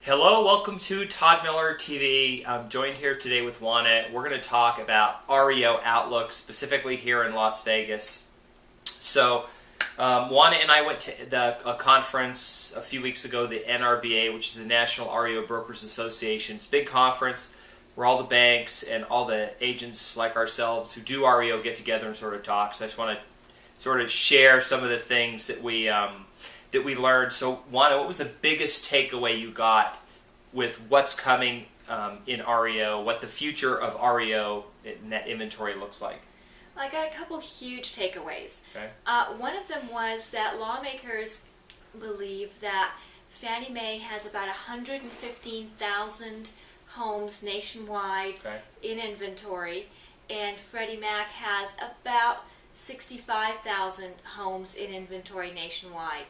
Hello, welcome to Todd Miller TV. I'm joined here today with Juana. We're going to talk about REO outlook, specifically here in Las Vegas. So, Juana and I went to a conference a few weeks ago, the NRBA, which is the National REO Brokers Association. It's a big conference where all the banks and all the agents like ourselves who do REO get together and sort of talk. So I just want to sort of share some of the things that we learned. So, Juana, what was the biggest takeaway you got with what's coming in REO, what the future of REO net inventory looks like? Well, I got a couple huge takeaways. Okay. One of them was that lawmakers believe that Fannie Mae has about 115,000 homes nationwide in inventory, and Freddie Mac has about 65,000 homes in inventory nationwide.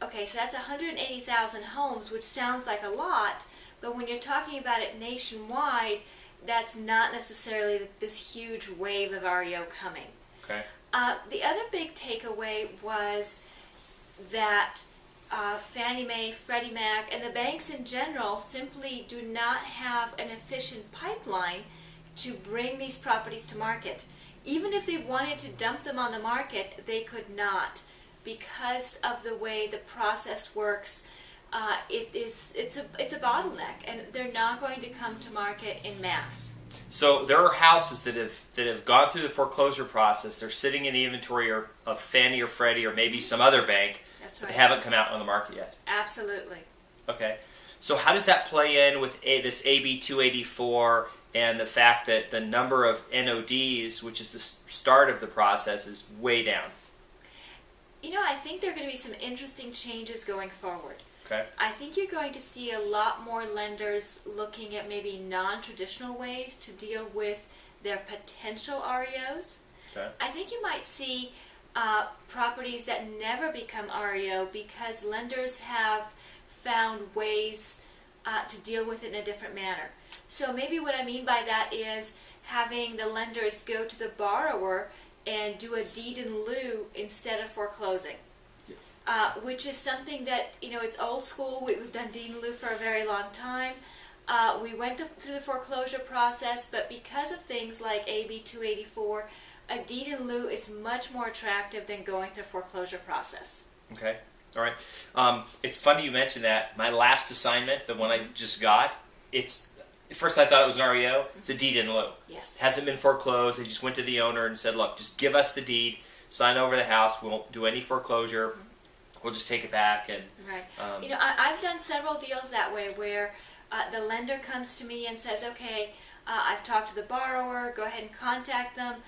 Okay, so that's 180,000 homes, which sounds like a lot, but when you're talking about it nationwide, that's not necessarily this huge wave of REO coming. Okay. The other big takeaway was that Fannie Mae, Freddie Mac, and the banks in general simply do not have an efficient pipeline to bring these properties to market. Even if they wanted to dump them on the market, they could not. Because of the way the process works, it's a bottleneck, and they're not going to come to market in mass. So there are houses that have gone through the foreclosure process. They're sitting in the inventory of Fannie or Freddie or maybe some other bank. That's but right. they haven't come out on the market yet. Absolutely. Okay. So how does that play in with this AB 284 and the fact that the number of NODs, which is the start of the process, is way down? You know, I think there are going to be some interesting changes going forward. Okay. I think you're going to see a lot more lenders looking at maybe non-traditional ways to deal with their potential REOs. Okay. I think you might see properties that never become REO because lenders have found ways to deal with it in a different manner. So maybe what I mean by that is having the lenders go to the borrower and do a deed in lieu instead of foreclosing, which is something that, you know, it's old school. We've done deed in lieu for a very long time. We went through the foreclosure process, but because of things like AB 284, a deed in lieu is much more attractive than going through the foreclosure process. Okay. All right. It's funny you mentioned that. My last assignment, the one I just got, at first I thought it was an REO. It's a deed in lieu. Yes. It hasn't been foreclosed. They just went to the owner and said, look, just give us the deed, sign over the house. We won't do any foreclosure. We'll just take it back. And right. You know, I've done several deals that way where the lender comes to me and says, okay, I've talked to the borrower. Go ahead and contact them.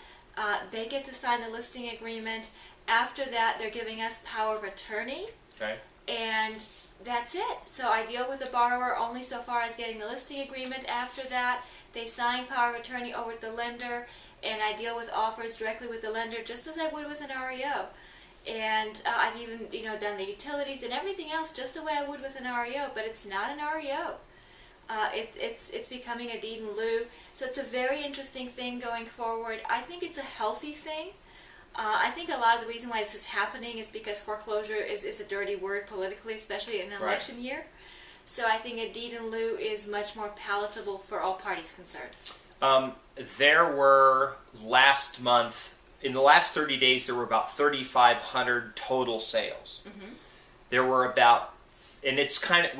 They get to sign the listing agreement. After that, they're giving us power of attorney. Okay. And that's it. So I deal with the borrower only so far as getting the listing agreement. After that, they sign power of attorney over to the lender, and I deal with offers directly with the lender just as I would with an REO. And I've even, you know, done the utilities and everything else just the way I would with an REO, but it's not an REO. It's becoming a deed in lieu. So it's a very interesting thing going forward. I think it's a healthy thing. I think a lot of the reason why this is happening is because foreclosure is a dirty word politically, especially in an election year. So I think a deed in lieu is much more palatable for all parties concerned. There were last month, in the last 30 days, there were about 3,500 total sales. Mm-hmm. There were about, and it's kind of,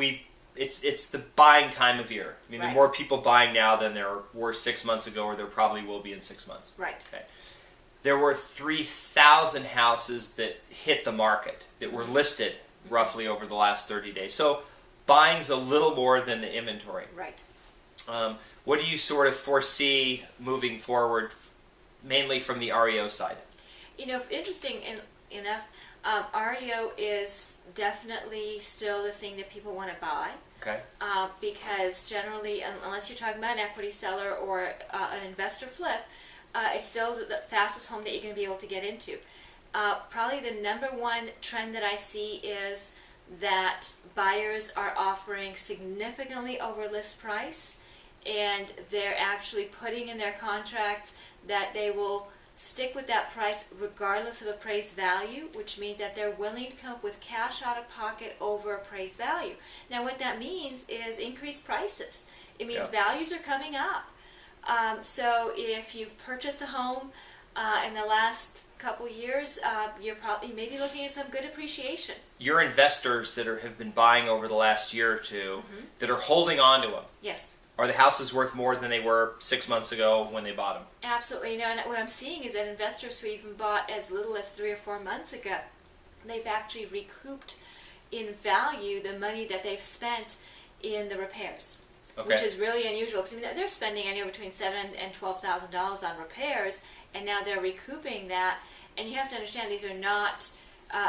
it's the buying time of year. I mean, there are more people buying now than there were 6 months ago, or there probably will be in 6 months. Right. Okay. There were 3,000 houses that hit the market, that were listed roughly over the last 30 days. So buying's a little more than the inventory. Right. What do you sort of foresee moving forward, mainly from the REO side? You know, interesting enough, REO is definitely still the thing that people want to buy. Okay. Because generally, unless you're talking about an equity seller or an investor flip, it's still the fastest home that you're going to be able to get into. Probably the number one trend that I see is that buyers are offering significantly over list price, and they're actually putting in their contracts that they will stick with that price regardless of appraised value, which means that they're willing to come up with cash out of pocket over appraised value. Now what that means is increased prices. It means values are coming up. So if you've purchased a home in the last couple years, you're probably maybe looking at some good appreciation. Your investors that have been buying over the last year or two, that are holding on to them. Yes. Are the houses worth more than they were 6 months ago when they bought them? Absolutely. You know, and what I'm seeing is that investors who even bought as little as 3 or 4 months ago, they've actually recouped in value the money that they've spent in the repairs. Okay. Which is really unusual, because I mean, they're spending anywhere between $7,000 and $12,000 on repairs, and now they're recouping that. And you have to understand, these are not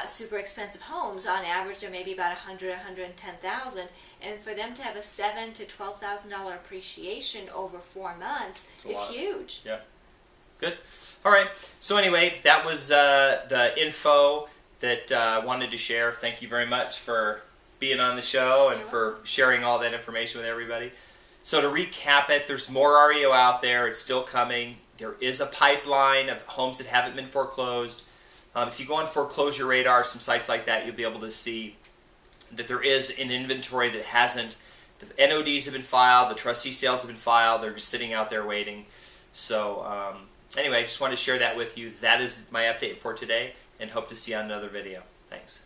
super expensive homes. On average, they're maybe about $100,000, $110,000, and for them to have a $7,000 to $12,000 appreciation over 4 months is huge. Yeah, good. All right. So anyway, that was the info that I wanted to share. Thank you very much for being on the show and for sharing all that information with everybody. So to recap it, there's more REO out there. It's still coming. There is a pipeline of homes that haven't been foreclosed. If you go on Foreclosure Radar, some sites like that, you'll be able to see that there is an inventory that hasn't. The NODs have been filed. The trustee sales have been filed. They're just sitting out there waiting. So anyway, I just wanted to share that with you. That is my update for today, and hope to see you on another video. Thanks.